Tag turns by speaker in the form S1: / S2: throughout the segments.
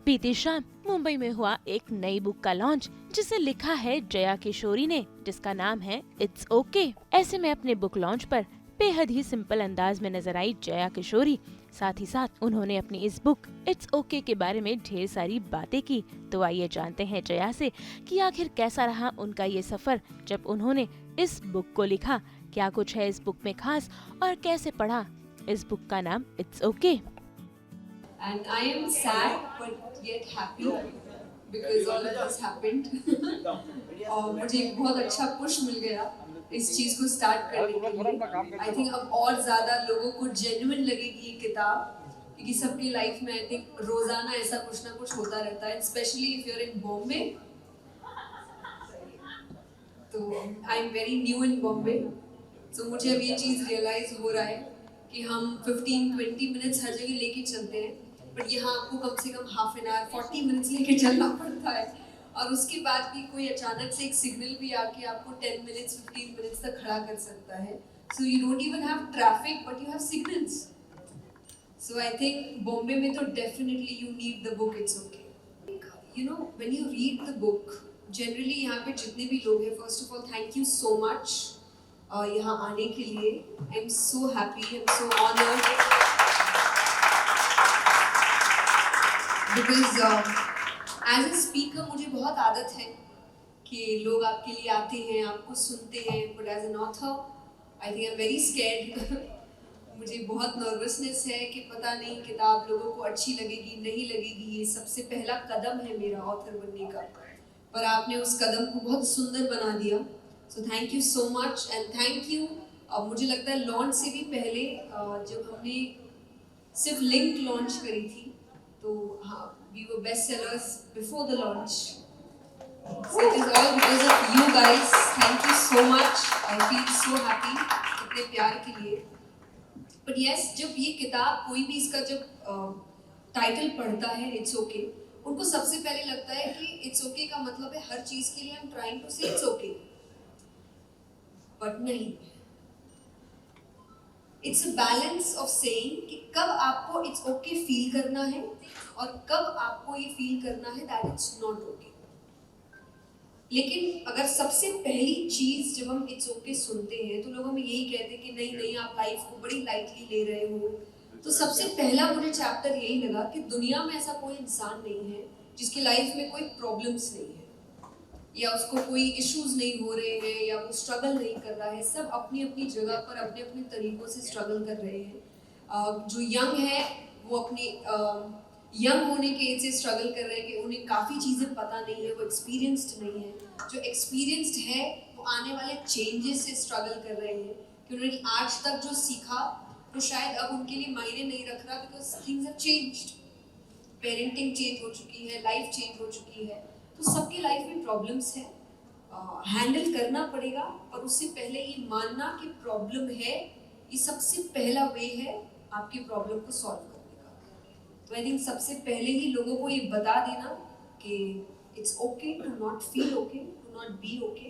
S1: बीती शाम मुंबई में हुआ एक नई बुक का लॉन्च जिसे लिखा है जया किशोरी ने, जिसका नाम है इट्स ओके। ऐसे में अपने बुक लॉन्च पर बेहद ही सिंपल अंदाज में नजर आई जया किशोरी। साथ ही साथ उन्होंने अपनी इस बुक इट्स ओके के बारे में ढेर सारी बातें की। तो आइए जानते हैं जया से कि आखिर कैसा रहा उनका ये सफर जब उन्होंने इस बुक को लिखा, क्या कुछ है इस बुक में खास और कैसे पढ़ा इस बुक का नाम it's okay.
S2: And I am sad but yet happy because all of this happened. और मुझे एक बहुत अच्छा पुश मिल गया इस चीज़ को स्टार्ट करने के लिए। आई थिंक अब और ज़्यादा लोगों को जेन्युइन लगेगी ये किताब, क्योंकि सबकी लाइफ में आई थिंक रोज़ाना ऐसा कुछ ना कुछ होता रहता है, specially if you are in Bombay. तो I am very new in Bombay, तो मुझे अब ये चीज़ रियलाइज हो रहा है कि हम 15-20 मिनट्स हर जगह लेके चलते हैं, बट यहाँ आपको कम से कम हाफ एन आवर 40 मिनट्स लेके चलना पड़ता है। और उसके बाद भी कोई अचानक से एक सिग्नल भी आके आपको 10 मिनट्स 15 मिनट्स तक खड़ा कर सकता है। So you don't even have traffic but you have signals. So I think Bombay में तो definitely you need the book it's okay. You know when you read the book, generally यहाँ पे जितने भी लोग हैं, first of all thank you so much यहाँ आने के लिए। I am so happy, I am so honoured because as a speaker मुझे बहुत आदत है कि लोग आपके लिए आते हैं, आपको सुनते हैं, but as an author I think I am very scared. मुझे बहुत नर्वसनेस है कि पता नहीं किताब लोगों को अच्छी लगेगी नहीं लगेगी। ये सबसे पहला कदम है मेरा ऑथर बनने का, पर आपने उस कदम को बहुत सुंदर बना दिया। So thank you so much and thank you. मुझे लगता है लॉन्च से भी पहले जब हमने सिर्फ लिंक लॉन्च करी थी, तो हाँ, we were best sellers before the launch. So it is all because of you guys. Thank you so much. I feel so happy इतने प्यार के लिए। But yes, जब ये किताब कोई भी इसका जब टाइटल पढ़ता है इट्स ओके, उनको सबसे पहले लगता है कि इट्स ओके का मतलब है हर चीज के लिए I'm trying to say it's okay. But नहीं, it's a balance of saying कि कब आपको इट्स ओके फील करना है और कब आपको ये फील करना है दैट इट्स नॉट ओके। लेकिन अगर सबसे पहली चीज जब हम इट्स ओके सुनते हैं तो लोग हमें यही कहते हैं कि नहीं नहीं, आप लाइफ को बड़ी लाइटली ले रहे हो। तो सबसे पहला मुझे चैप्टर यही लगा कि दुनिया में ऐसा कोई इंसान नहीं है जिसकी लाइफ में कोई प्रॉब्लम्स नहीं है या उसको कोई इश्यूज नहीं हो रहे हैं या वो स्ट्रगल नहीं कर रहा है। सब अपनी अपनी जगह पर अपने अपने तरीकों से स्ट्रगल कर रहे हैं। जो यंग है वो अपने यंग होने के एज से स्ट्रगल कर रहे हैं कि उन्हें काफ़ी चीज़ें पता नहीं है, वो एक्सपीरियंस्ड नहीं है। जो एक्सपीरियंस्ड है वो आने वाले चेंजेस से स्ट्रगल कर रहे हैं कि उन्होंने आज तक जो सीखा वो शायद अब उनके लिए मायने नहीं रख रहा, because things have changed. Parenting change हो चुकी है, लाइफ चेंज हो चुकी है, तो सबकी लाइफ में प्रॉब्लम्स है, हैंडल करना पड़ेगा। पर उससे पहले ये मानना कि प्रॉब्लम है, ये सबसे पहला वे है आपकी प्रॉब्लम को सॉल्व करने का। तो आई थिंक सबसे पहले ही लोगों को ये बता देना कि it's okay to not feel okay, to not be okay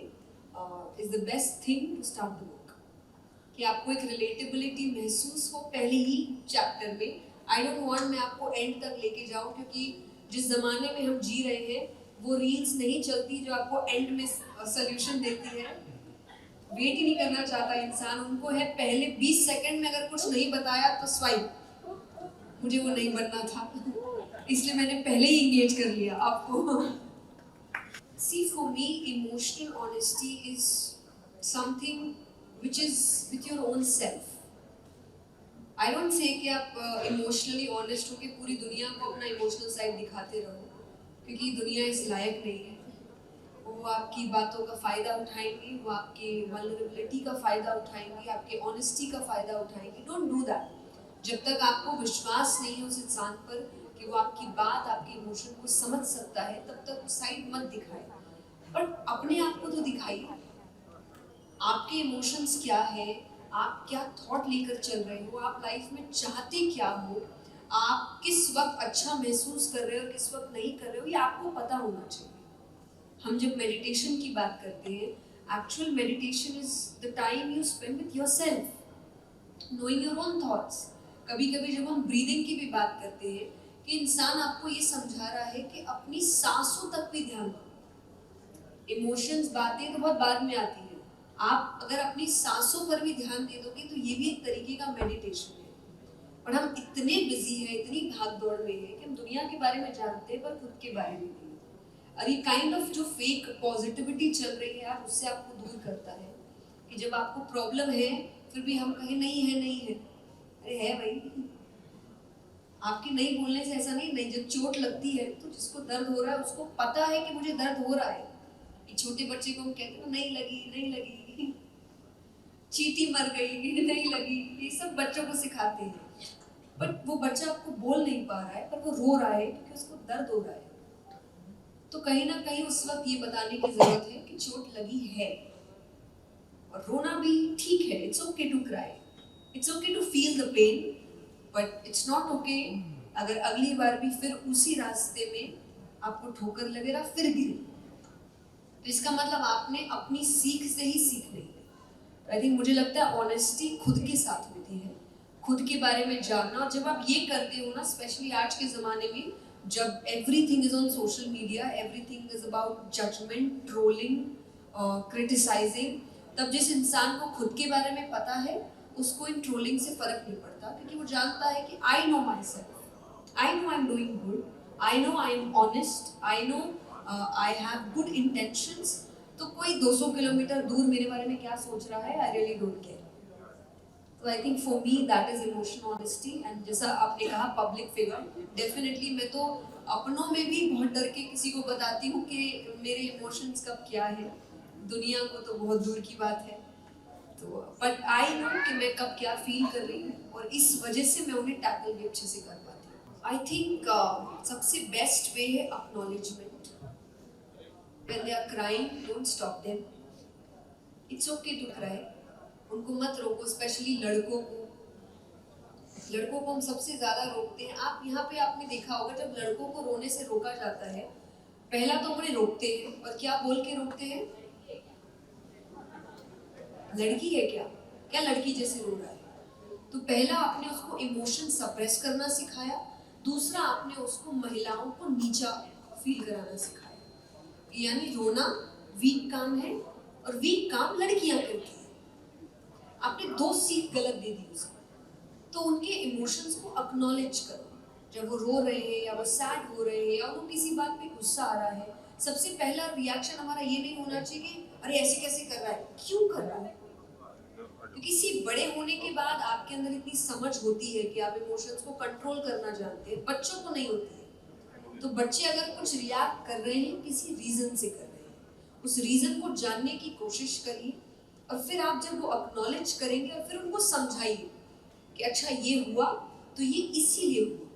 S2: is the best thing to start the book. कि आपको एक रिलेटेबिलिटी महसूस हो पहले ही चैप्टर में। आई डोंट वांट मैं आपको एंड तक लेके जाऊं, क्योंकि जिस जमाने में हम जी रहे हैं वो रील्स नहीं चलती जो आपको एंड में सोल्यूशन देती है। वेट ही नहीं करना चाहता इंसान, उनको है पहले 20 सेकंड में अगर कुछ नहीं बताया तो स्वाइप। मुझे वो नहीं बनना था, इसलिए मैंने पहले ही इंगेज कर लिया आपको। See for me emotional honesty is something which is with your own self. I don't say कि आप इमोशनली ऑनेस्ट हो के पूरी दुनिया को अपना इमोशनल साइड दिखाते रहो, क्योंकि दुनिया इस लायक नहीं है। वो आपकी बातों का फ़ायदा उठाएंगे, वो आपके वल्नरेबिलिटी का फ़ायदा उठाएंगे, आपके ऑनेस्टी का फ़ायदा उठाएंगे। Don't do that. जब तक आपको विश्वास नहीं है उस इंसान पर कि वो आपकी बात, आपके इमोशन को समझ सकता है, तब तक वो साइड मत दिखाए। बट अपने आप को तो दिखाइए, आपके इमोशंस क्या है, आप क्या थॉट लेकर चल रहे हो, आप लाइफ में चाहते क्या हो, आप किस वक्त अच्छा महसूस कर रहे हो, किस वक्त नहीं कर रहे हो, ये आपको पता होना चाहिए। हम जब मेडिटेशन की बात करते हैं, actual meditation is the time you spend with yourself, knowing your own thoughts. कभी कभी जब हम ब्रीदिंग की भी बात करते हैं कि इंसान आपको ये समझा रहा है कि अपनी सांसों तक भी ध्यान दो। इमोशंस, बातें तो बहुत बाद में आती हैं। आप अगर अपनी सांसों पर भी ध्यान दे दोगे तो ये भी एक तरीके का मेडिटेशन है। और हम इतने बिजी हैं, इतनी भाग दौड़ में हैं कि हम दुनिया के बारे में जानते हैं पर खुद के बारे में नहीं। और ये काइंड ऑफ जो फेक पॉजिटिविटी चल रही है यार, उससे आपको दूर करता है कि जब आपको प्रॉब्लम है फिर भी हम कहें नहीं है, नहीं है। अरे है भाई, आपके नहीं बोलने से ऐसा नहीं। जब चोट लगती है तो जिसको दर्द हो रहा है उसको पता है कि मुझे दर्द हो रहा है। ये छोटे बच्चे को हम कहते हैं नहीं लगी, नहीं लगी, चींटी मर गई, नहीं लगी, ये सब बच्चों को सिखाते हैं। बट वो बच्चा आपको बोल नहीं पा रहा है पर वो रो रहा है क्योंकि उसको दर्द हो रहा है। तो कहीं ना कहीं उस वक्त ये बताने की जरूरत है कि चोट लगी है और रोना भी ठीक है। It's okay to cry, it's okay to feel the pain, but it's not okay अगर अगली बार भी फिर उसी रास्ते में आपको ठोकर लगे ना, फिर गिरे। तो इसका मतलब आपने अपनी सीख से ही सीख ली है। आई थिंक मुझे लगता है ऑनेस्टी खुद के साथ होती है, खुद के बारे में जानना। और जब आप ये करते हो ना, स्पेशली आज के ज़माने में जब everything is on social media, everything is about judgement, trolling, criticising, तब जिस इंसान को खुद के बारे में पता है उसको इन ट्रोलिंग से फर्क नहीं पड़ता, क्योंकि वो जानता है कि I know my self, I know I am doing good, I know I am honest, I know I have good intentions. तो कोई 200 किलोमीटर दूर मेरे बारे में क्या सोच रहा है, आई रियली डोंट केयर। तो I think for me that is emotional honesty. And जैसा आपने कहा पब्लिक फिगर, डेफिनेटली मैं तो अपनों में भी बहुत डर के किसी को बताती हूँ कि मेरे इमोशंस कब क्या है, दुनिया को तो बहुत दूर की बात है। तो बट आई नो कि मैं कब क्या फील कर रही हूँ और इस वजह से मैं उन्हें टैकल भी अच्छे से कर पाती हूँ। आई थिंक सबसे बेस्ट वे है acknowledgement. When they are crying, don't stop them. It's okay to cry. उनको मत रोको, स्पेशली लड़कों को हम सबसे ज्यादा रोकते हैं। आप यहाँ पे आपने देखा होगा जब लड़कों को रोने से रोका जाता है, पहला तो उन्हें रोकते हैं और क्या बोल के रोकते हैं, लड़की है क्या, क्या लड़की जैसे रो रहा है। तो पहला आपने उसको इमोशन सप्रेस करना सिखाया, दूसरा आपने उसको महिलाओं को नीचा फील कराना सिखाया। यानी रोना वीक काम है और वीक काम लड़कियां करती हैं। आपने 2 सीख गलत दे दी उसको। तो उनके इमोशंस को अक्नॉलेज करो। जब वो रो रहे हैं या वो सैड हो रहे हैं या उनको किसी बात पे गुस्सा आ रहा है, सबसे पहला रिएक्शन हमारा ये नहीं होना चाहिए कि अरे ऐसे कैसे कर रहा है, क्यों कर रहा है। क्योंकि किसी बड़े होने के बाद आपके अंदर इतनी समझ होती है कि आप इमोशंस को कंट्रोल करना जानते हैं, बच्चों को नहीं होती है। तो बच्चे अगर कुछ रिएक्ट कर रहे हैं किसी रीजन से कर रहे हैं, उस रीजन को जानने की कोशिश करिए और फिर आप जब वो अक्नॉलेज करेंगे और फिर उनको समझाइए कि अच्छा ये हुआ तो ये इसीलिए हुआ,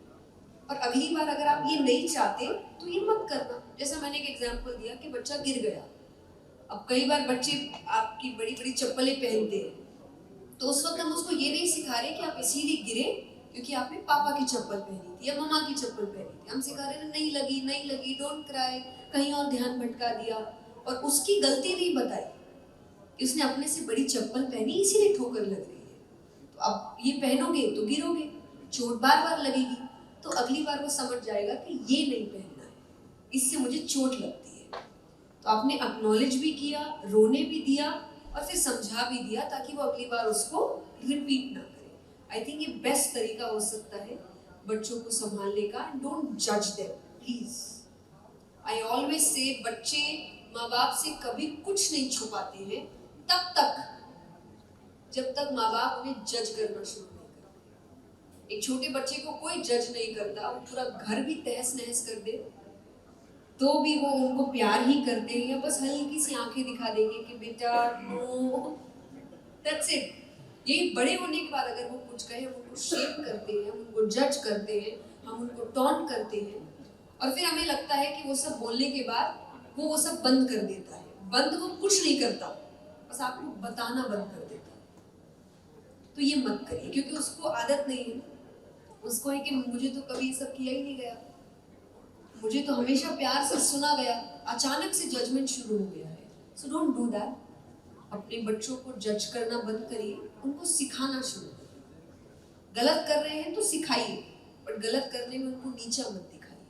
S2: और अगली बार अगर आप ये नहीं चाहते तो ये मत करना। जैसा मैंने एक एग्जांपल दिया कि बच्चा गिर गया। अब कई बार बच्चे आपकी बड़ी बड़ी चप्पलें पहनते हैं, तो उस वक्त हम उसको ये नहीं सिखा रहे कि आप इसीलिए गिरे क्योंकि आपने पापा की चप्पल पहनी थी या मम्मा की चप्पल पहनी थी। हम सिखा रहे नहीं लगी, नहीं लगी, डोंट क्राई, कहीं और ध्यान भटका दिया और उसकी गलती नहीं बताई कि उसने अपने से बड़ी चप्पल पहनी इसीलिए ठोकर लग रही है। तो अब ये पहनोगे तो गिरोगे, चोट बार बार लगेगी, तो अगली बार वो समझ जाएगा कि ये नहीं पहनना है, इससे मुझे चोट लगती है। तो आपने अक्नॉलेज भी किया, रोने भी दिया और फिर समझा भी दिया ताकि वो अगली बार उसको रिपीट ना करे। आई थिंक ये बेस्ट तरीका हो सकता है बच्चों को संभालने का। डोंट जज देम प्लीज। आई ऑलवेज से बच्चे माँ बाप से कभी कुछ नहीं छुपाते हैं तब तक जब तक माँ बाप उन्हें जज करना शुरू नहीं करते। एक छोटे बच्चे को कोई जज नहीं करता, वो पूरा घर भी तहस नहस कर दे तो भी वो उनको प्यार ही करते हैं, बस हल्की सी आंखें दिखा देंगे कि बेटा नो, दैट्स इट। ये बड़े होने के बाद अगर वो कुछ कहे, वो कुछ शेप करते हैं, हम उनको जज करते हैं, हम उनको टॉन्ट करते हैं और फिर हमें लगता है कि वो सब बोलने के बाद वो सब बंद कर देता है। बंद वो कुछ नहीं करता, बस आपको बताना बंद कर देता है। तो ये मत करिए क्योंकि उसको आदत नहीं है, उसको है कि मुझे तो कभी ये सब किया ही नहीं गया, मुझे तो हमेशा प्यार से सुना गया, अचानक से जजमेंट शुरू हो गया है। So don't do that. अपने बच्चों को जज करना बंद करिए, उनको सिखाना शुरू करिए। गलत कर रहे हैं तो सिखाइए, बट गलत करने में उनको नीचा मत दिखाइए,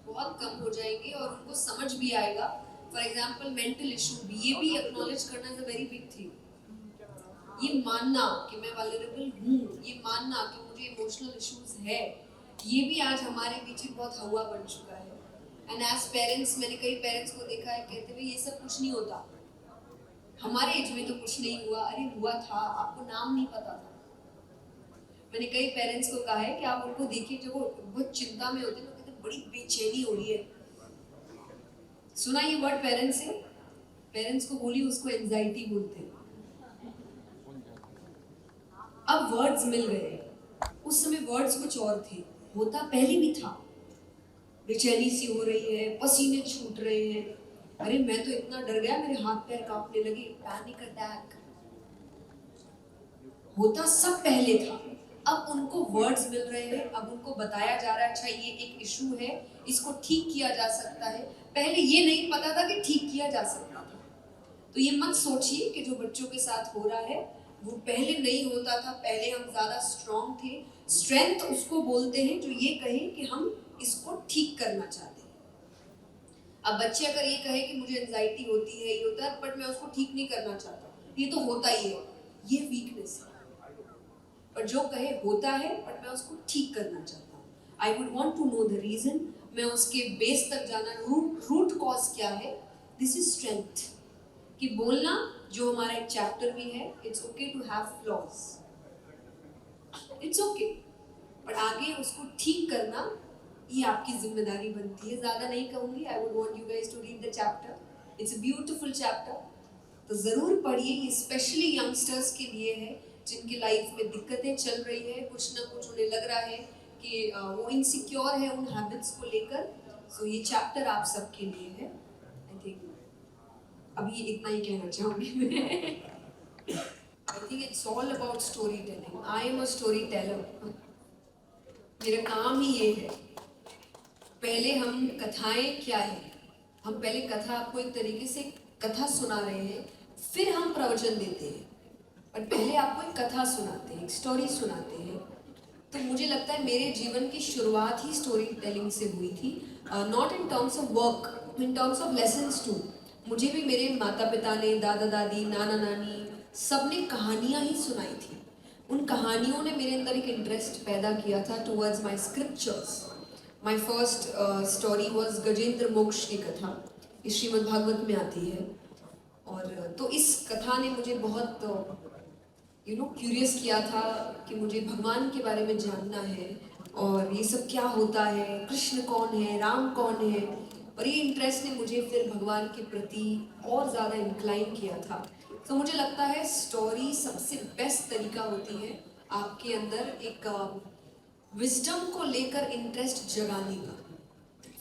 S2: बहुत कम हो जाएंगे और उनको समझ भी आएगा। फॉर एग्जाम्पल मेंटल इशू भी, ये भी एक्नॉलेज करना is a very big thing. ये मानना कि मैं वल्नरेबल हूँ, ये मानना कि मुझे इमोशनल इश्यूज है, ये भी आज हमारे पीछे बहुत हवा बन चुका है। एंड एज पेरेंट्स, मैंने कई पेरेंट्स को देखा है कहते हुए ये सब कुछ नहीं होता, हमारे एज में तो कुछ नहीं हुआ, अरे हुआ था, आपको नाम नहीं पता था। मैंने कई पेरेंट्स को कहा है कि आप उनको देखिए जब वो बहुत चिंता में होते हैं, तो कहते हैं बड़ी बेचैनी हो रही है। सुना ये वर्ड पेरेंट्स से? पेरेंट्स को बोली उसको एंजाइटी बोलते हैं। अब वर्ड्स मिल गए, उस समय वर्ड्स कुछ और थे, होता पहले भी था। बेचैनी सी हो रही है, पसीने छूट रहे हैं, अरे मैं तो इतना डर गया मेरे हाथ पैर कांपने लगे, पैनिक अटैक। होता सब पहले था, अब उनको वर्ड्स मिल रहे हैं, अब उनको बताया जा रहा है अच्छा ये एक इशू है, इसको ठीक किया जा सकता है। पहले ये नहीं पता था कि ठीक किया जा सकता था। तो ये मत सोचिए कि जो बच्चों के साथ हो रहा है वो पहले नहीं होता था, पहले हम ज्यादा स्ट्रॉन्ग थे। स्ट्रेंथ उसको बोलते हैं जो ये कहे कि हम इसको ठीक करना चाहते हैं। अब बच्चे अगर ये कहे कि मुझे एंजाइटी होती है, ये होता है, बट मैं उसको ठीक नहीं करना चाहता, ये तो होता ही है, ये वीकनेस है। पर जो कहे होता है बट मैं उसको ठीक करना चाहता हूँ, I would want to know the reason, मैं उसके बेस तक जाना, रूट कॉज क्या है। दिस इज स्ट्रेंथ कि बोलना, जो हमारा एक चैप्टर भी है, it's okay to have flaws, it's okay, पर आगे उसको ठीक करना ये आपकी जिम्मेदारी बनती है। ज्यादा नहीं कहूंगी, I would want you guys to read the chapter, it's a beautiful chapter, तो जरूर पढ़िए। ये स्पेशली यंगस्टर्स के लिए है जिनकी लाइफ में दिक्कतें चल रही है, कुछ ना कुछ उन्हें लग रहा है कि वो इनसिक्योर है उन हैबिट्स को लेकर। सो ये चैप्टर आप सबके लिए है। आई थिंक अभी इतना ही कहना चाहूंगी मैं। आई think it's all about story telling. I am a story teller, मेरा काम ही ये है। पहले हम कथाएं क्या है, हम पहले कथा, आपको एक तरीके से कथा सुना रहे हैं, फिर हम प्रवचन देते हैं, पर पहले आपको एक कथा सुनाते हैं, एक स्टोरी सुनाते हैं। तो मुझे लगता है मेरे जीवन की शुरुआत ही स्टोरी टेलिंग से हुई थी, not in terms of work, in terms of lessons too. मुझे भी मेरे माता पिता ने, दादा दादी, नाना नानी, सब ने कहानियाँ ही सुनाई थी। उन कहानियों ने मेरे अंदर एक इंटरेस्ट पैदा किया था towards my scriptures. My first story was Gajendra मोक्ष की कथा, ये श्रीमद् भागवत में आती है। और तो इस कथा ने मुझे बहुत क्यूरियस किया था कि मुझे भगवान के बारे में जानना है, और ये सब क्या होता है, कृष्ण कौन है, राम कौन है। और ये इंटरेस्ट ने मुझे फिर भगवान के प्रति और ज़्यादा इंक्लाइन किया था। तो मुझे लगता है स्टोरी सबसे बेस्ट तरीका होती है आपके अंदर एक विजडम को लेकर इंटरेस्ट जगाने का।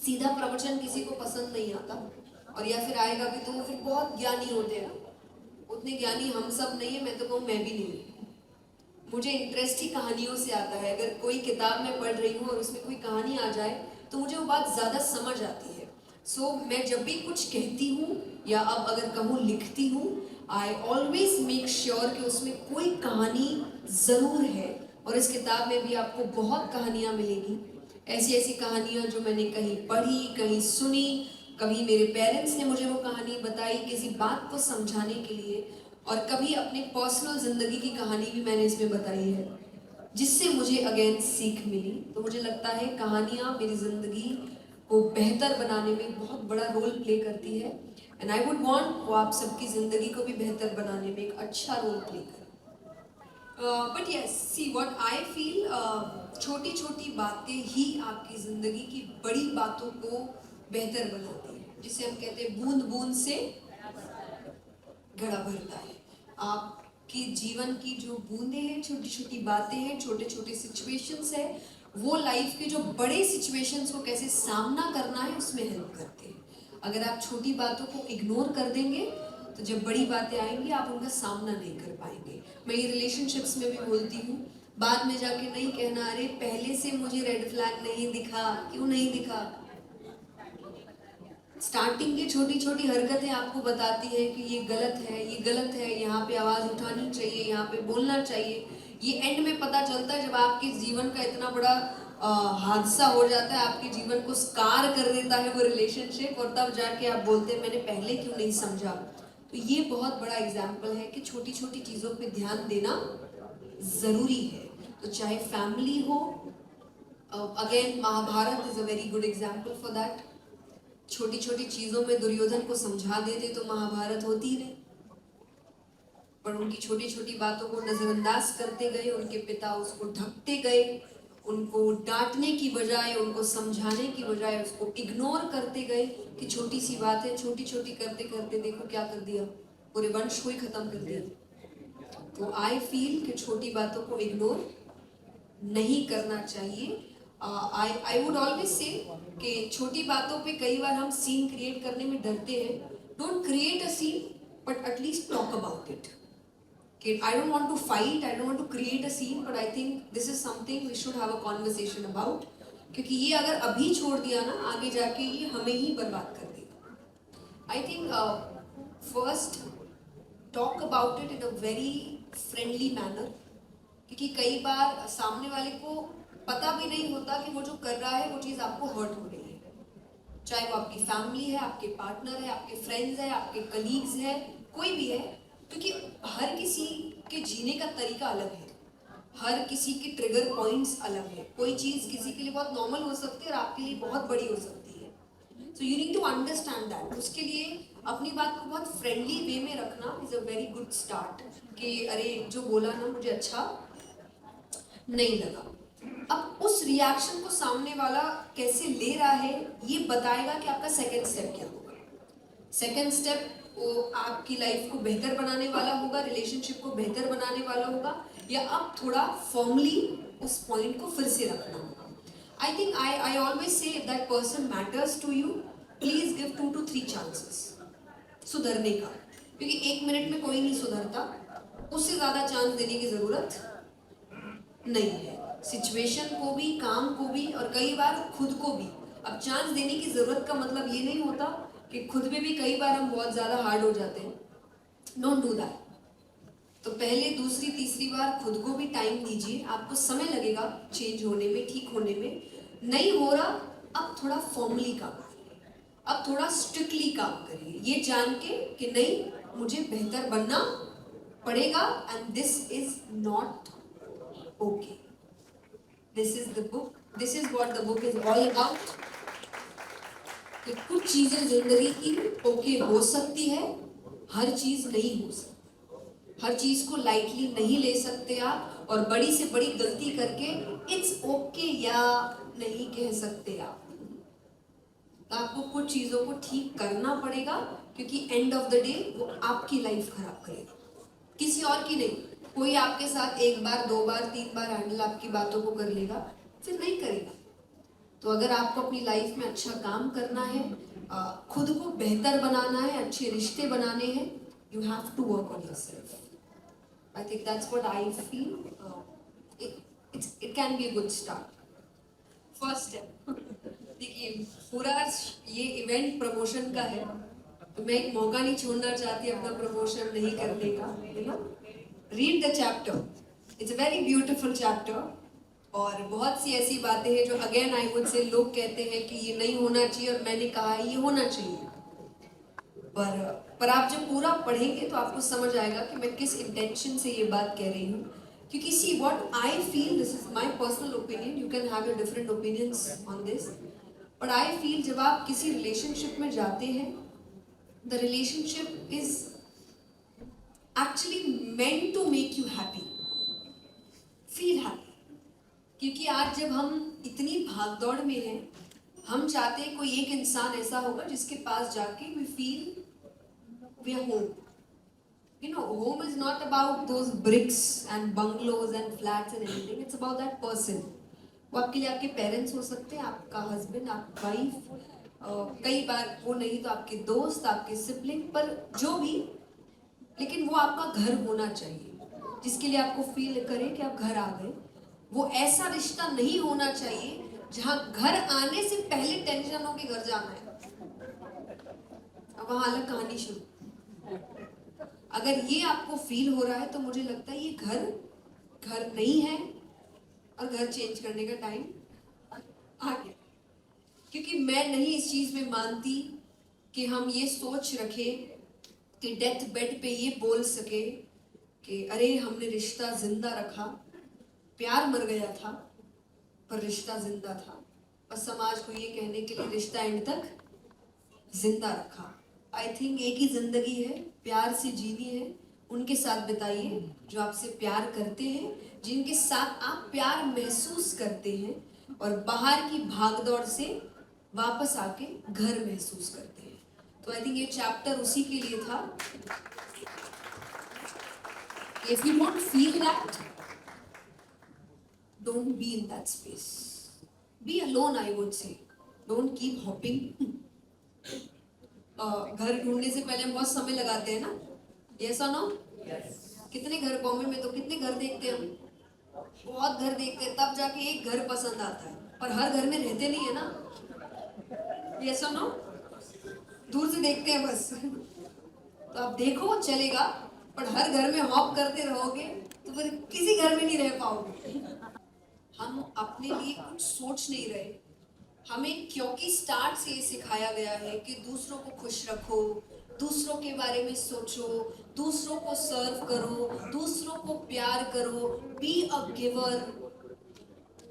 S2: सीधा प्रवचन किसी को पसंद नहीं आता, और या फिर आएगा भी तो वो फिर बहुत ज्ञानी होते हैं। उतने ज्ञानी हम सब नहीं है, मैं तो कहूँ मैं भी नहीं हूँ। मुझे इंटरेस्ट ही कहानियों से आता है। अगर कोई किताब मैं पढ़ रही हूँ और उसमें कोई कहानी आ जाए तो मुझे वो बात ज़्यादा समझ आती है। सो मैं जब भी कुछ कहती हूँ या अब अगर कहूँ लिखती हूँ, आई ऑलवेज मेक श्योर कि उसमें कोई कहानी ज़रूर है। और इस किताब में भी आपको बहुत कहानियाँ मिलेगी, ऐसी ऐसी कहानियाँ जो मैंने कहीं पढ़ी, कहीं सुनी, कभी मेरे पेरेंट्स ने मुझे वो कहानी बताई किसी बात को समझाने के लिए, और कभी अपने पर्सनल ज़िंदगी की कहानी भी मैंने इसमें बताई है, जिससे मुझे अगेन सीख मिली। तो मुझे लगता है कहानियाँ मेरी ज़िंदगी को बेहतर बनाने में बहुत बड़ा रोल प्ले करती है, एंड आई वुड वांट वो आप सबकी ज़िंदगी को भी बेहतर बनाने में एक अच्छा रोल प्ले करे। But yes, C what I feel, छोटी छोटी बातें ही आपकी ज़िंदगी की बड़ी बातों को बेहतर बनाती है, जिसे हम कहते हैं बूंद बूंद से घड़ा भरता है। आपके जीवन की जो बूंदें हैं, छोटी छोटी बातें हैं, छोटे छोटे सिचुएशंस है, वो लाइफ के जो बड़े सिचुएशंस को कैसे सामना करना है उसमें हेल्प करते हैं। अगर आप छोटी बातों को इग्नोर कर देंगे तो जब बड़ी बातें आएंगी आप उनका सामना नहीं कर पाएंगे। मैं ये रिलेशनशिप्स में भी बोलती हूँ, बाद में जाके नहीं कहना अरे पहले से मुझे रेड फ्लैग नहीं दिखा, क्यों नहीं दिखा। स्टार्टिंग की छोटी छोटी हरकतें आपको बताती है कि ये गलत है, ये गलत है, यहाँ पे आवाज़ उठानी चाहिए, यहाँ पे बोलना चाहिए। ये एंड में पता चलता है जब आपके जीवन का इतना बड़ा हादसा हो जाता है, आपके जीवन को स्कार कर देता है वो रिलेशनशिप, और तब जाके आप बोलते हैं मैंने पहले क्यों नहीं समझा। तो ये बहुत बड़ा एग्जाम्पल है कि छोटी छोटी चीज़ों पे ध्यान देना ज़रूरी है। तो चाहे फैमिली हो, again Mahabharata is a very good example for that. छोटी छोटी चीज़ों में दुर्योधन को समझा देते तो महाभारत होती ही नहीं, पर उनकी छोटी छोटी बातों को नजरअंदाज करते गए, उनके पिता उसको ढकते गए, उनको डांटने की बजाय, उनको समझाने की बजाय उसको इग्नोर करते गए कि छोटी सी बात है, छोटी छोटी करते करते देखो क्या कर दिया, पूरे वंश को ही खत्म कर दिया। तो आई फील कि छोटी बातों को इग्नोर नहीं करना चाहिए। आई वुड ऑलवेज से कि छोटी बातों पे कई बार हम सीन क्रिएट करने में डरते हैं। Don't create a scene but at least talk about it. I don't want to fight, I don't want to create a scene, but I think this is something we should have a conversation about, क्योंकि ये अगर अभी छोड़ दिया ना, आगे जाके ये हमें ही बर्बाद कर देगा। I think first talk about it in a very friendly manner, क्योंकि कई बार सामने वाले को पता भी नहीं होता कि वो जो कर रहा है वो चीज़ आपको हर्ट हो रही है, चाहे वो आपकी फैमिली है, आपके पार्टनर है, आपके फ्रेंड्स है, आपके कलीग्स है, कोई भी है, क्योंकि हर किसी के जीने का तरीका अलग है, हर किसी के ट्रिगर पॉइंट्स अलग है। कोई चीज़ किसी के लिए बहुत नॉर्मल हो सकती है और आपके लिए बहुत बड़ी हो सकती है। So you need to understand that. उसके लिए अपनी बात को बहुत फ्रेंडली वे में रखना is a very good start, कि अरे जो बोला ना मुझे अच्छा नहीं लगा। अब उस रिएक्शन को सामने वाला कैसे ले रहा है ये बताएगा कि आपका सेकेंड स्टेप क्या होगा। सेकेंड स्टेप वो आपकी लाइफ को बेहतर बनाने वाला होगा, रिलेशनशिप को बेहतर बनाने वाला होगा, या अब थोड़ा फॉर्मली उस पॉइंट को फिर से रखना होगा। I think I always say if that person matters to you, please give 2 to 3 chances सुधरने का, क्योंकि 1 मिनट में कोई नहीं सुधरता, उससे ज़्यादा चांस देने की ज़रूरत नहीं है। सिचुएशन को भी, काम को भी, और कई बार खुद को भी। अब चांस देने की ज़रूरत का मतलब ये नहीं होता कि खुद में भी कई बार हम बहुत ज़्यादा हार्ड हो जाते हैं। Don't do that. तो पहले, दूसरी, तीसरी बार खुद को भी टाइम दीजिए, आपको समय लगेगा चेंज होने में, ठीक होने में। नहीं हो रहा, अब थोड़ा फॉर्मली काम करिए, अब थोड़ा स्ट्रिक्टली काम करिए, ये जान के कि नहीं मुझे बेहतर बनना पड़ेगा, and this is not okay, this is the book, this is what the book is all about. कि कुछ चीजें जिंदगी की ओके हो सकती है, हर चीज नहीं हो सकती, हर चीज को लाइटली नहीं ले सकते आप, और बड़ी से बड़ी गलती करके इट्स ओके या नहीं कह सकते आप। तो आपको कुछ चीजों को ठीक करना पड़ेगा, क्योंकि एंड ऑफ द डे वो आपकी लाइफ खराब करेगा, किसी और की नहीं। कोई आपके साथ 1 बार 2 बार 3 बार हैंडल आपकी बातों को कर लेगा, फिर नहीं करेगा। तो अगर आपको अपनी लाइफ में अच्छा काम करना है, खुद को बेहतर बनाना है, अच्छे रिश्ते बनाने हैं, you have to work on yourself. I think that's what I feel. It can be a good start, first step. देखिए, पूरा ये इवेंट प्रमोशन का है, तो मैं एक मौका नहीं छोड़ना चाहती अपना प्रमोशन नहीं करने का, है ना। Read the chapter, it's a very beautiful chapter. और बहुत सी ऐसी बातें हैं जो अगेन आई वुड से लोग कहते हैं कि ये नहीं होना चाहिए, और मैंने कहा ये होना चाहिए। पर आप जब पूरा पढ़ेंगे तो आपको समझ आएगा कि मैं किस इंटेंशन से ये बात कह रही हूँ। क्योंकि see what I feel, this is my personal opinion, you can have your different opinions on this, but I feel जब आप किसी रिलेशनशिप में जाते हैं, the relationship is actually meant to make you happy, feel happy. क्योंकि आज जब हम इतनी भागदौड़ में हैं, हम चाहते हैं कोई एक इंसान ऐसा होगा जिसके पास जाके we feel we are home. You know, home is not about those bricks and bungalows and flats and anything. It's about that person. वो आपके लिए आपके पेरेंट्स हो सकते हैं, आपका हस्बैंड, आपकी वाइफ, कई बार वो नहीं तो आपके दोस्त, आपके सिबलिंग, पर जो भी, लेकिन वो आपका घर होना चाहिए, जिसके लिए आपको फील करे कि आप घर आ गए। वो ऐसा रिश्ता नहीं होना चाहिए जहाँ घर आने से पहले टेंशन हो कि घर जाना है, अब वहाँ अलग कहानी शुरू। अगर ये आपको फील हो रहा है तो मुझे लगता है ये घर नहीं है, और घर चेंज करने का टाइम आ गया, क्योंकि मैं नहीं इस चीज में मानती कि हम ये सोच रखें कि डेथ बेड पे ये बोल सके कि अरे हमने रिश्ता जिंदा रखा, प्यार मर गया था पर रिश्ता जिंदा था। बस समाज को ये कहने के लिए रिश्ता एंड तक जिंदा रखा। आई थिंक एक ही जिंदगी है, प्यार से जीनी है। उनके साथ बिताइए जो आपसे प्यार करते हैं, जिनके साथ आप प्यार महसूस करते हैं, और बाहर की भागदौड़ से वापस आके घर महसूस करते हैं। तो आई थिंक ये चैप्टर उसी के लिए था। If you don't feel that, don't be in that space, be alone. I would say don't keep hopping. घर ढूंढने से पहले हम बहुत समय लगाते हैं ना, यस और नो? कितने घर, बॉम्बे में तो कितने घर देखते हैं हम, बहुत घर देखते हैं, तब जाके एक घर पसंद आता है, पर हर घर में रहते नहीं है ना, यस और नो? दूर से देखते हैं बस। तो आप देखो चलेगा, पर हर घर में हॉप करते रहोगे तो फिर किसी घर में नहीं रह पाओगे। हम अपने लिए कुछ सोच नहीं रहे। हमें क्योंकि स्टार्ट से ये सिखाया गया है कि दूसरों को खुश रखो, दूसरों के बारे में सोचो, दूसरों को सर्व करो, दूसरों को प्यार करो, बी अ गिवर।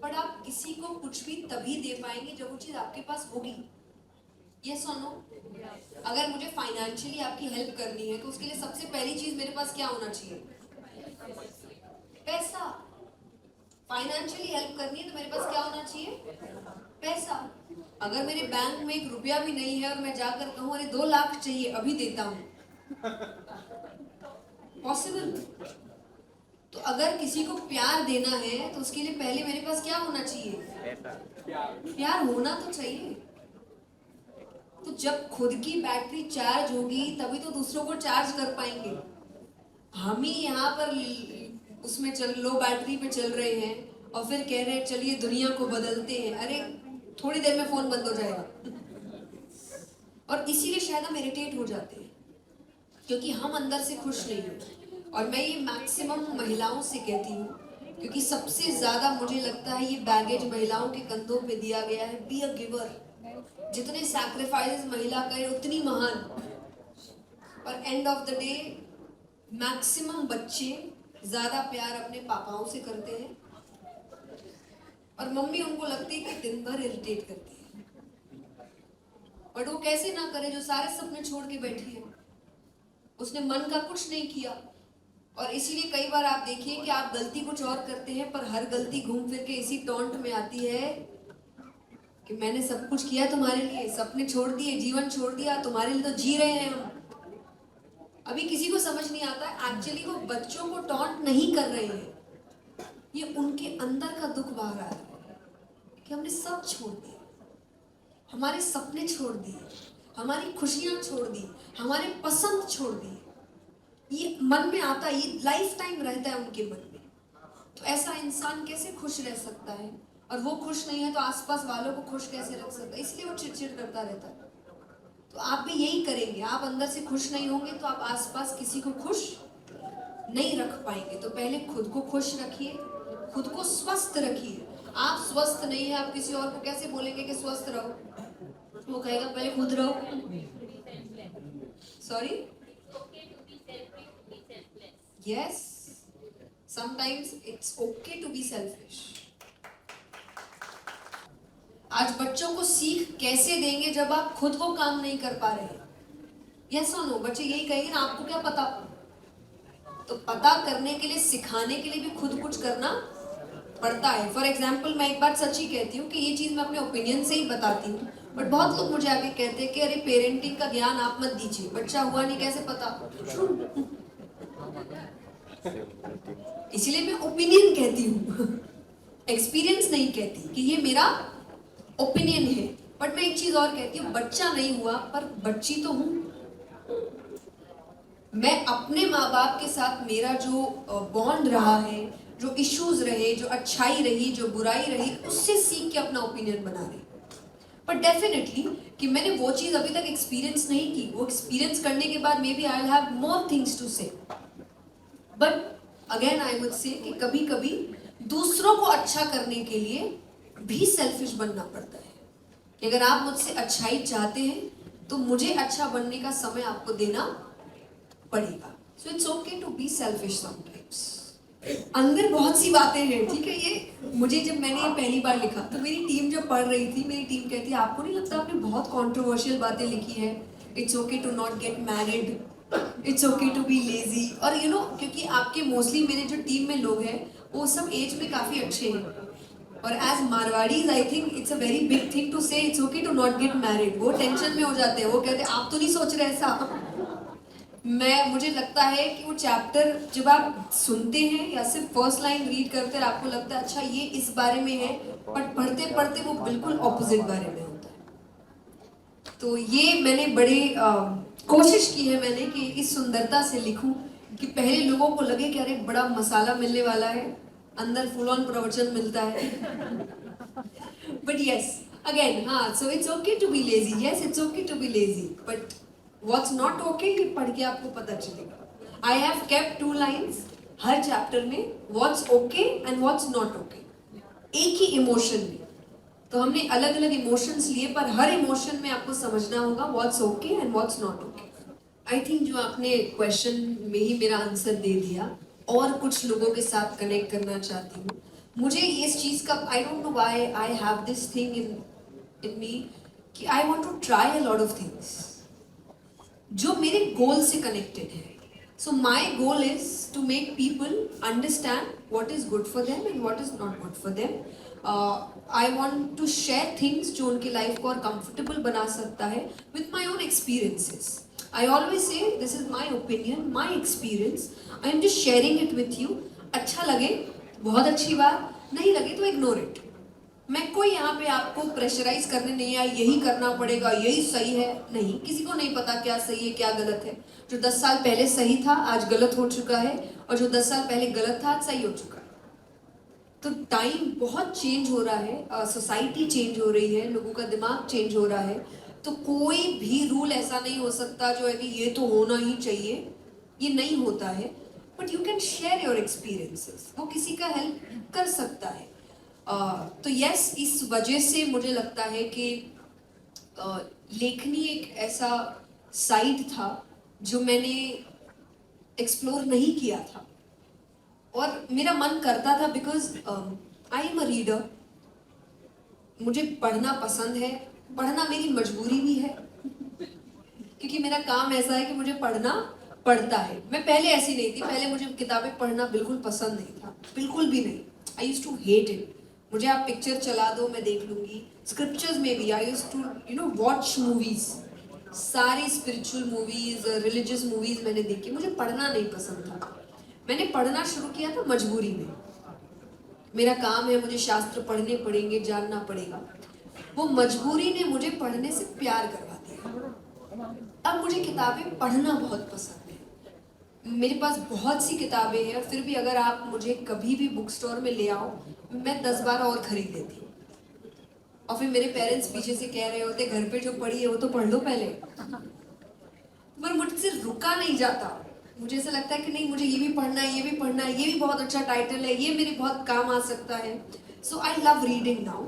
S2: पर आप किसी को कुछ भी तभी दे पाएंगे जब वो चीज आपके पास होगी, यस और नो? अगर मुझे फाइनेंशियली आपकी हेल्प करनी है तो उसके लिए सबसे पहली चीज मेरे पास क्या होना चाहिए? पैसा। फाइनेंशियली हेल्प करनी है तो मेरे पास क्या होना चाहिए? पैसा। अगर मेरे बैंक में 1 रुपया भी नहीं है और मैं जाकर कहूँ अरे 2 लाख चाहिए, अभी देता हूँ, पॉसिबल? तो अगर किसी को प्यार देना है तो उसके लिए पहले मेरे पास क्या होना चाहिए? प्यार होना तो चाहिए। तो जब खुद की बैटरी चार्ज होगी तभी तो दूसरों को चार्ज कर पाएंगे। हम ही यहाँ पर उसमें लो बैटरी पे चल रहे हैं और फिर कह रहे हैं चलिए दुनिया को बदलते हैं। अरे थोड़ी देर में फोन बंद हो जाएगा। और इसीलिए शायद हम इरिटेट हो जाते हैं, क्योंकि हम अंदर से खुश नहीं होते। और मैं ये मैक्सिमम महिलाओं से कहती हूँ, क्योंकि सबसे ज्यादा मुझे लगता है ये बैगेज महिलाओं के कंधों पे दिया गया है। Be a giver. जितने सैक्रिफाइस महिला करे उतनी महान। और end of the day maximum बच्चे ज्यादा प्यार अपने पापाओं से करते हैं, और मम्मी उनको लगती है कि दिन भर इरिटेट करती है। बट वो कैसे ना करे जो सारे सपने छोड़ के बैठी है, उसने मन का कुछ नहीं किया। और इसीलिए कई बार आप देखिए कि आप गलती कुछ और करते हैं, पर हर गलती घूम फिर के इसी टॉन्ट में आती है कि मैंने सब कुछ किया तुम्हारे लिए, सपने छोड़ दिए, जीवन छोड़ दिया, तुम्हारे लिए तो जी रहे हैं हम। अभी किसी को समझ नहीं आता एक्चुअली वो बच्चों को टॉन्ट नहीं कर रहे हैं, ये उनके अंदर का दुख बाहर आ रहा है कि हमने सब छोड़ दिया, हमारे सपने छोड़ दिए, हमारी खुशियां छोड़ दी, हमारे पसंद छोड़ दिए। ये मन में आता है, ये लाइफ टाइम रहता है उनके मन में। तो ऐसा इंसान कैसे खुश रह सकता है? और वो खुश नहीं है तो आसपास वालों को खुश कैसे रख सकता है? इसलिए वो चिड़चिड़ करता रहता है। तो आप भी यही करेंगे, आप अंदर से खुश नहीं होंगे तो आप आसपास किसी को खुश नहीं रख पाएंगे। तो पहले खुद को खुश रखिए, खुद को स्वस्थ रखिए। आप स्वस्थ नहीं है, आप किसी और को कैसे बोलेंगे कि स्वस्थ रहो? वो कहेगा पहले खुद रहो। Sorry, yes, sometimes it's okay to be selfish. आज बच्चों को सीख कैसे देंगे जब आप खुद को काम नहीं कर पा रहे? यस और नो? बच्चे यही कहेंगे ना आपको क्या पता। तो पता करने के लिए, सिखाने के लिए भी खुद कुछ करना पड़ता है। फॉर एग्जाम्पल, मैं एक बात सच्ची कहती हूँ कि ये चीज मैं अपने ओपिनियन से ही बताती हूँ, बट बहुत लोग मुझे आके कहते हैं कि अरे पेरेंटिंग का ज्ञान आप मत दीजिए, बच्चा हुआ नहीं कैसे पता। इसलिए मैं ओपिनियन कहती हूँ, एक्सपीरियंस नहीं कहती कि ये मेरा ओपिनियन है। बट मैं एक चीज और कहती हूँ, बच्चा नहीं हुआ पर बच्ची तो हूँ। मैं अपने माँ बाप के साथ मेरा जो बॉन्ड रहा है, जो इश्यूज रहे, जो अच्छाई रही, जो बुराई रही, उससे सीख के अपना ओपिनियन बना रही। पर डेफिनेटली कि मैंने वो चीज अभी तक एक्सपीरियंस नहीं की, वो एक्सपीरियंस करने के बाद maybe I will have more things to say. But again I would say कि कभी कभी दूसरों को अच्छा करने के लिए भी सेल्फिश बनना पड़ता है कि अगर आप मुझसे अच्छाई चाहते हैं तो मुझे अच्छा बनने का समय आपको देना पड़ेगा. So it's okay to be selfish sometimes. अंदर बहुत सी बातें हैं, ठीक है. ये मुझे जब मैंने ये पहली बार लिखा तो मेरी टीम जब पढ़ रही थी, मेरी टीम कहती है आपको नहीं लगता आपने बहुत कंट्रोवर्शियल बातें लिखी है. It's okay to not get married, it's okay to be lazy. और यू नो क्योंकि आपके मोस्टली मेरे जो टीम में लोग हैं वो सब एज में काफी अच्छे हैं, और as Marwaris I think it's a very big thing to say it's okay to not get married. वो टेंशन में हो जाते हैं, वो कहते हैं आप तो नहीं सोच रहे ऐसा. मुझे लगता है कि वो चैप्टर जब आप सुनते हैं या सिर्फ फर्स्ट लाइन रीड करते हैं आपको लगता है अच्छा ये इस बारे में है, बट पढ़ते पढ़ते वो बिल्कुल ऑपोजिट बारे में होता है. तो ये मैंने बड़े कोशिश की है मैंने कि इस सुंदरता से लिखूं कि पहले लोगों को लगे कि अरे बड़ा मसाला मिलने वाला है, अंदर फुल ऑन प्रवचन मिलता है. बट यस अगेन हाँ, so it's okay to be lazy. Yes it's okay to be lazy, but What's not okay ये पढ़ के आपको पता चलेगा. I have kept 2 lines her chapter में, What's okay and What's not okay. एक ही emotion में. तो हमने अलग अलग इमोशंस लिए, पर हर इमोशन में आपको समझना होगा What's okay and What's not okay. I think जो आपने क्वेश्चन में ही मेरा आंसर दे दिया, और कुछ लोगों के साथ कनेक्ट करना चाहती हूँ. मुझे इस चीज़ का I don't know why I have this thing in me कि I want to try a lot of things जो मेरे गोल से कनेक्टेड है. So my goal is to make people understand what is good for them and what is not good for them. I want to share things जो उनकी life को और comfortable बना सकता है with my own experiences. I always say this is my opinion, my experience. I am just sharing it with you. अच्छा लगे बहुत अच्छी बात, नहीं लगे तो इग्नोर इट. मैं कोई यहाँ पे आपको प्रेशराइज करने नहीं आई यही करना पड़ेगा, यही सही है. नहीं, किसी को नहीं पता क्या सही है क्या गलत है. जो 10 साल पहले सही था आज गलत हो चुका है, और जो 10 साल पहले गलत था आज सही हो चुका है. तो टाइम बहुत चेंज हो रहा है, सोसाइटी चेंज हो रही है, लोगों का दिमाग चेंज हो रहा है. तो कोई भी रूल ऐसा नहीं हो सकता जो है कि ये तो होना ही चाहिए, ये नहीं होता है. But you can share your experiences, वो किसी का हेल्प कर सकता है. तो यस, इस वजह से मुझे लगता है कि लेखनी एक ऐसा साइड था जो मैंने एक्सप्लोर नहीं किया था, और मेरा मन करता था because I am a reader. मुझे पढ़ना पसंद है, पढ़ना मेरी मजबूरी भी है क्योंकि मेरा काम ऐसा है कि मुझे पढ़ना पड़ता है. मैं पहले ऐसी नहीं थी, पहले मुझे किताबें पढ़ना बिल्कुल पसंद नहीं था, बिल्कुल भी नहीं. I used to hate it. मुझे आप पिक्चर चला दो मैं देख लूंगी. स्क्रिप्चर्स में भी I used to you know watch movies, सारी स्पिरिचुअल मूवीज, रिलीजियस मूवीज मैंने देखी. मुझे पढ़ना नहीं पसंद था. मैंने पढ़ना शुरू किया था मजबूरी में. मेरा काम है, मुझे शास्त्र पढ़ने पड़ेंगे, जानना पड़ेगा. वो मजबूरी ने मुझे पढ़ने से प्यार करवा दिया. अब मुझे किताबें पढ़ना बहुत पसंद है. मेरे पास बहुत सी किताबें हैं, और फिर भी अगर आप मुझे कभी भी बुक स्टोर में ले आओ मैं 10 बार और खरीद लेती हूँ. और फिर मेरे पेरेंट्स पीछे से कह रहे होते घर पे जो पढ़ी है वो तो पढ़ लो पहले. पर मुझसे रुका नहीं जाता. मुझे ऐसा लगता है कि नहीं, मुझे ये भी पढ़ना है, ये भी पढ़ना है, ये भी बहुत अच्छा टाइटल है, ये मेरे बहुत काम आ सकता है. सो आई लव रीडिंग नाउ.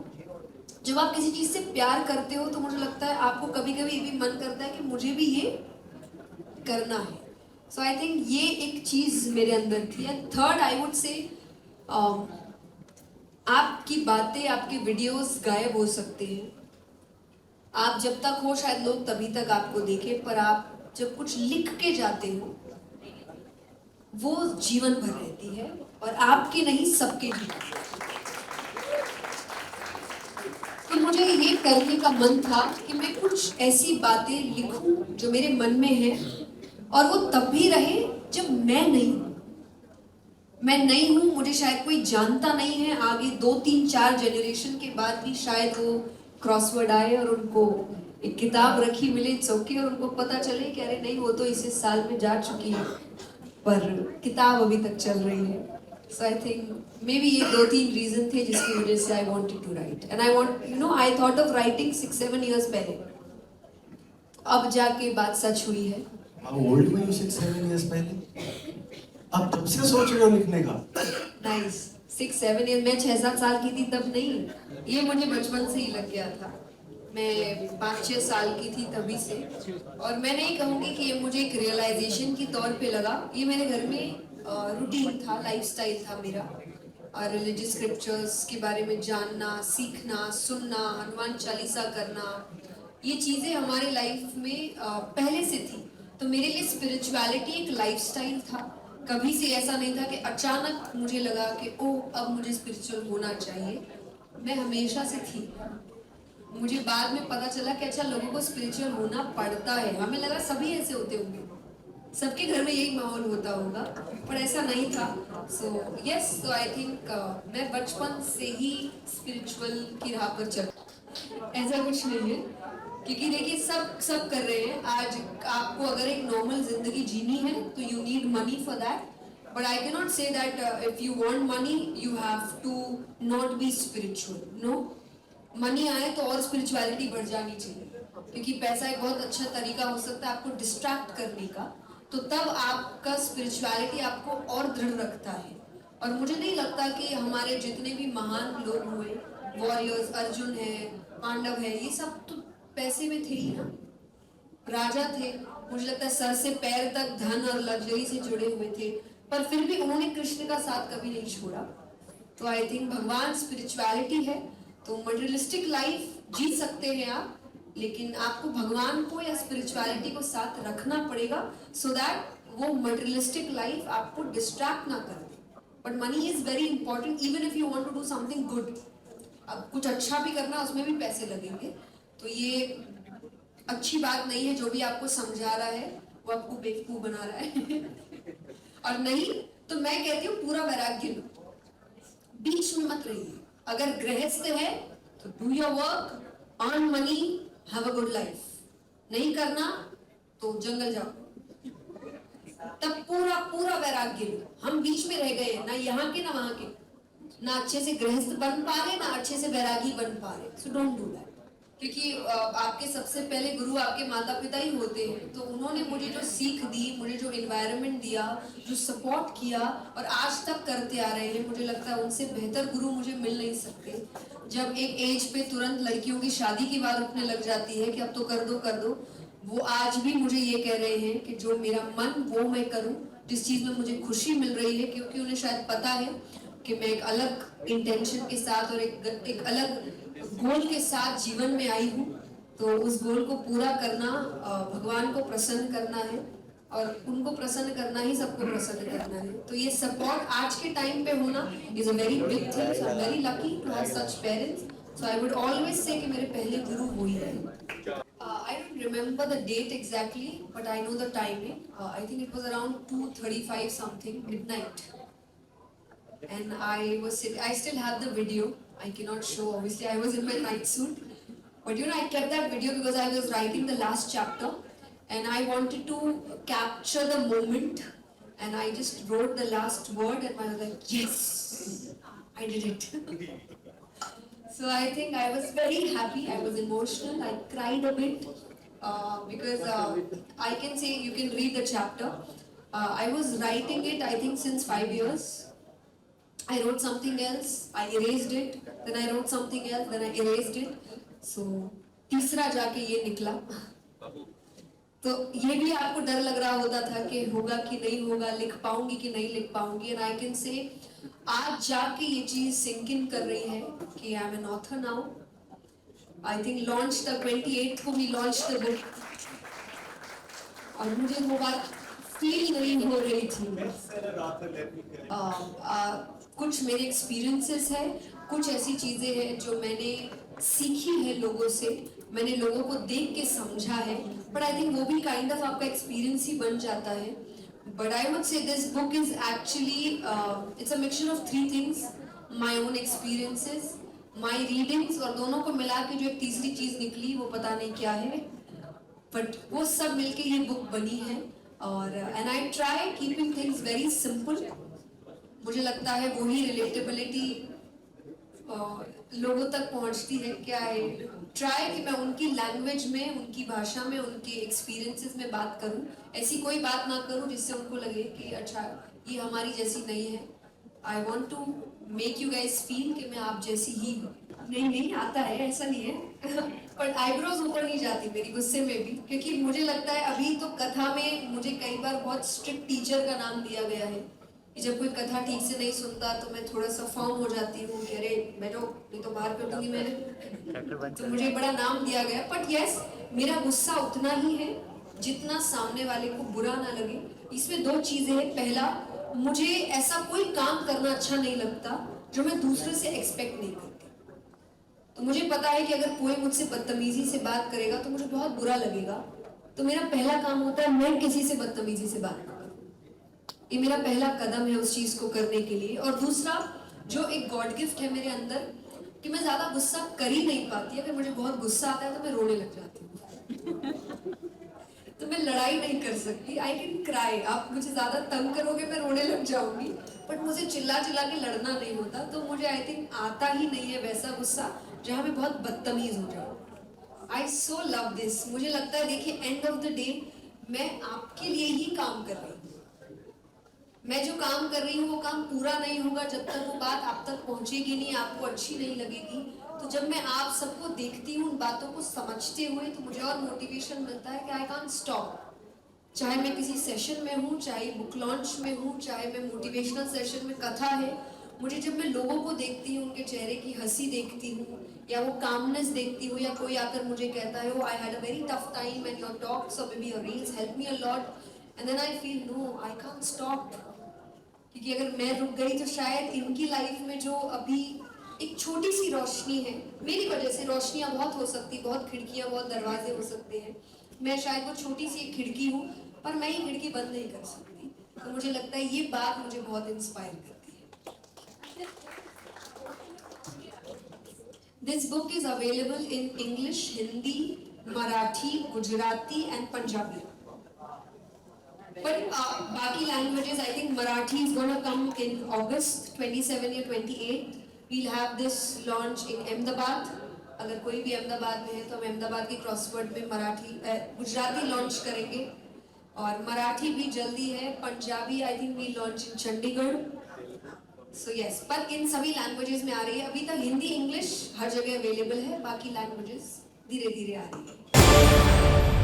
S2: जब आप किसी चीज़ से प्यार करते हो तो मुझे लगता है आपको कभी कभी भी मन करता है कि मुझे भी ये करना है. सो आई थिंक ये एक चीज़ मेरे अंदर थी. एंड थर्ड आई वुड से आपकी बातें, आपके वीडियोस गायब हो सकते हैं. आप जब तक हो शायद लोग तभी तक आपको देखें, पर आप जब कुछ लिख के जाते हो वो जीवन भर रहती है, और आपके नहीं सबके भी. तो मुझे ये करने का मन था कि मैं कुछ ऐसी बातें लिखूं जो मेरे मन में है, और वो तब भी रहे जब मैं नहीं हूं. मैं नहीं हूं, मुझे शायद कोई जानता नहीं है. आगे 2, 3, 4 जनरेशन के बाद भी शायद वो क्रॉसवर्ड आए और उनको एक किताब रखी मिले, इट्स ओके, और उनको पता चले कि अरे नहीं वो तो इस साल में जा चुकी है पर किताब अभी तक चल रही है. सो आई थिंक मे बी ये 2-3 रीजन थे जिसकी वजह से I wanted to write. And I want you know I thought of writing 6-7 years पहले. अब जाके बात सच हुई है.
S3: How old were you 6-7 years पहले? अब जब से सोच रहे हो लिखने का?
S2: नाइस. 6-7 ईयर, मैं 6-7 साल की थी तब नहीं, ये मुझे बचपन से ही लग गया था। मैं 5-6 साल की थी तभी से। और मैं नहीं कहूँगी कि ये मुझे एक रियलाइजेशन के तौर पे लगा, ये मेरे घर में रूटीन था, लाइफस्टाइल था मेरा। और रिलीजियस स्क्रिप्चर्स के बारे में जानना, सीखना, सुनना, हनुमान चालीसा करना, ये चीज़ें हमारे लाइफ में पहले से थी। तो मेरे लिए स्पिरिचुअलिटी एक लाइफस्टाइल था। कभी से ऐसा नहीं था कि अचानक मुझे लगा कि ओह अब मुझे स्पिरिचुअल होना चाहिए। मैं हमेशा से थी। मुझे बाद में पता चला कि अच्छा लोगों को स्पिरिचुअल होना पड़ता है। हमें लगा सभी ऐसे होते होंगे, सबके घर में यही माहौल होता होगा, पर ऐसा नहीं था। So yes, so I think मैं बचपन से ही स्पिरिचुअल की राह पर चल, ऐसा कुछ नहीं है। क्योंकि देखिए सब सब कर रहे हैं। आज आपको अगर एक नॉर्मल जिंदगी जीनी है तो you need money for that, but I can not say that if you want money you have to not be spiritual. No, money आए तो और स्पिरिचुअलिटी बढ़ जानी चाहिए, क्योंकि पैसा एक बहुत अच्छा तरीका हो सकता है आपको डिस्ट्रैक्ट करने का। तो तब आपका स्पिरिचुअलिटी आपको और दृढ़ रखता है। और मुझे नहीं लगता कि हमारे जितने भी महान लोग हुए, वॉरियर्स, अर्जुन है, पांडव है, ये सब तो पैसे में थे ही ना, राजा थे। मुझे लगता है सर से पैर तक धन और लग्जरी से जुड़े हुए थे, पर फिर भी उन्होंने कृष्ण का साथ कभी नहीं छोड़ा। तो आई थिंक भगवान स्पिरिचुअलिटी है। तो मटेरियलिस्टिक लाइफ जी सकते हैं आप, लेकिन आपको भगवान को या स्पिरिचुअलिटी को साथ रखना पड़ेगा, सो दैट वो मटेरियलिस्टिक लाइफ आपको डिस्ट्रैक्ट ना कर दे। But money is very important even if you want to do something good. अब कुछ अच्छा भी करना, उसमें भी पैसे लगेंगे। तो ये अच्छी बात नहीं है। जो भी आपको समझा रहा है वो आपको बेवकूफ बना रहा है और नहीं तो मैं कहती हूँ पूरा वैराग्य लो, बीच में मत रहिए। अगर गृहस्थ है तो do your work, earn money, have a good life. नहीं करना तो जंगल जाओ, तब पूरा पूरा वैराग्य लो। हम बीच में रह गए हैं, ना यहाँ के ना वहां के, ना अच्छे से गृहस्थ बन पा रहे ना अच्छे से वैरागी बन पा रहे। So don't do that. क्योंकि आपके सबसे पहले गुरु आपके माता पिता ही होते हैं। तो उन्होंने मुझे जो सीख दी, मुझे जो एनवायरनमेंट दिया, जो सपोर्ट किया और आज तक करते आ रहे हैं, मुझे लगता है उनसे बेहतर गुरु मुझे मिल नहीं सकते। जब एक एज पे तुरंत लड़कियों की शादी की बात उठने लग जाती है कि अब तो कर दो, वो आज भी मुझे ये कह रहे हैं कि जो मेरा मन वो मैं करूं, जिस चीज में मुझे खुशी मिल रही है। क्योंकि उन्हें शायद पता है कि मैं एक अलग इंटेंशन के साथ और एक अलग गोल के साथ जीवन में आई हूँ। तो उस गोल को पूरा करना, भगवान को प्रसन्न करना है, और उनको प्रसन्न करना ही सबको प्रसन्न करना है। तो ये सपोर्ट आज के टाइम पे होना is a very big thing. So I am very lucky to have such parents. So I would always say कि मेरे पहले गुरु वो ही है। I don't remember the date exactly, but I know the timing. I think it was around 2:35 something midnight, and I still have the video. I cannot show, obviously I was in my night suit, but you know I kept that video because I was writing the last chapter and I wanted to capture the moment, and I just wrote the last word and I was like, yes, I did it. So I think I was very happy, I was emotional, I cried a bit because I can say, you can read the chapter. I was writing it I think since 5 years. I wrote something else, I erased it, then I wrote something else, then I erased it. So तीसरा जाके ये निकला। तो ये भी आपको डर लग रहा होता था कि होगा कि नहीं होगा, लिख पाऊंगी कि नहीं लिख पाऊंगी। एंड आई कैन से आज जाके ये चीज सिंक इन कर रही है कि I am an author now. I think launch the 28th को भी लॉन्च द बुक, और मुझे वो बात फील नहीं हो रही थी। कुछ मेरे एक्सपीरियंसेस है, कुछ ऐसी चीजें हैं जो मैंने सीखी है लोगों से, मैंने लोगों को देख के समझा है, बट आई थिंक वो भी काइंड ऑफ आपका एक्सपीरियंस ही बन जाता है। बट आई वुड से this book is actually it's a mixture of 3 things, my own experiences, my readings, और दोनों को मिला के जो एक तीसरी चीज निकली वो पता नहीं क्या है, बट वो सब मिलके ये बुक बनी है। और and I try keeping things very simple. मुझे लगता है वही रिलेटेबिलिटी लोगों तक पहुंचती है। क्या है, ट्राई कि मैं उनकी लैंग्वेज में, उनकी भाषा में, उनके एक्सपीरियंसेस में बात करूं। ऐसी कोई बात ना करूं जिससे उनको लगे कि अच्छा ये हमारी जैसी नहीं है। I want to make you guys feel कि मैं आप जैसी ही हूँ। नहीं आता है, ऐसा नहीं है पर आईब्रोज ऊपर नहीं जाती मेरी गुस्से में भी, क्योंकि मुझे लगता है अभी तो कथा में मुझे कई बार बहुत स्ट्रिक्ट टीचर का नाम दिया गया है कि जब कोई कथा ठीक से नहीं सुनता तो मैं थोड़ा सा फॉर्म हो जाती हूँ कि अरे बैठो नहीं तो बाहर कर दूंगी मैंने, तो मुझे बड़ा नाम दिया गया। बट यस, मेरा गुस्सा उतना ही है जितना सामने वाले को बुरा ना लगे। इसमें दो चीजें हैं। पहला, मुझे ऐसा कोई काम करना अच्छा नहीं लगता जो मैं दूसरे से एक्सपेक्ट नहीं करती। तो मुझे पता है कि अगर कोई मुझसे बदतमीजी से बात करेगा तो मुझे बहुत बुरा लगेगा, तो मेरा पहला काम होता है मैं किसी से बदतमीजी से बात ना करूं। ये मेरा पहला कदम है उस चीज को करने के लिए। और दूसरा, जो एक गॉड गिफ्ट है मेरे अंदर, कि मैं ज्यादा गुस्सा कर ही नहीं पाती। अगर मुझे बहुत गुस्सा आता है तो मैं रोने लग जाती हूँ तो मैं लड़ाई नहीं कर सकती। आई कैन क्राई, आप मुझे ज्यादा तंग करोगे मैं रोने लग जाऊंगी, बट मुझे चिल्ला चिल्ला के लड़ना नहीं होता। तो मुझे आई थिंक आता ही नहीं है वैसा गुस्सा जहाँ मैं बहुत बदतमीज हो जाऊँ। आई सो लव दिस। मुझे लगता है देखिए, एंड ऑफ द डे मैं आपके लिए ही काम कर रही हूँ। मैं जो काम कर रही हूँ वो काम पूरा नहीं होगा जब तक वो बात आप तक पहुंचेगी नहीं, आपको अच्छी नहीं लगेगी। तो जब मैं आप सबको देखती हूँ उन बातों को समझते हुए, तो मुझे और मोटिवेशन मिलता है कि आई कांट स्टॉप। चाहे मैं किसी सेशन में हूँ, चाहे बुक लॉन्च में हूँ, चाहे मैं मोटिवेशनल सेशन में कथा है, मुझे जब मैं लोगों को देखती हूँ, उनके चेहरे की हंसी देखती हूँ या वो कामनेस देखती हूँ, या कोई आकर मुझे कहता है I had a very tough time and your talks और maybe your reels help me a lot, and then I feel no I can't stop. क्योंकि अगर मैं रुक गई तो शायद इनकी लाइफ में जो अभी एक छोटी सी रोशनी है, मेरी वजह से रोशनियां बहुत हो सकती, बहुत खिड़कियां, बहुत दरवाजे हो सकते हैं, मैं शायद वो छोटी सी एक खिड़की हूँ, पर मैं ही खिड़की बंद नहीं कर सकती। तो मुझे लगता है ये बात मुझे बहुत इंस्पायर करती है। This book is available in English, Hindi, Marathi, Gujarati and Punjabi. But बाकी languages, I think Marathi is going to come in August 27 या 28. We'll have this launch in Ahmedabad. अगर कोई भी अहमदाबाद में है तो हम अहमदाबाद के क्रॉसवर्ड में गुजराती लॉन्च करेंगे, और मराठी भी जल्दी है, Punjabi I think we launch in Chandigarh. So yes, पर इन सभी लैंग्वेजेस में आ रही है। अभी तक हिंदी, इंग्लिश हर जगह अवेलेबल है, बाकी लैंग्वेजेस धीरे धीरे आ रही है।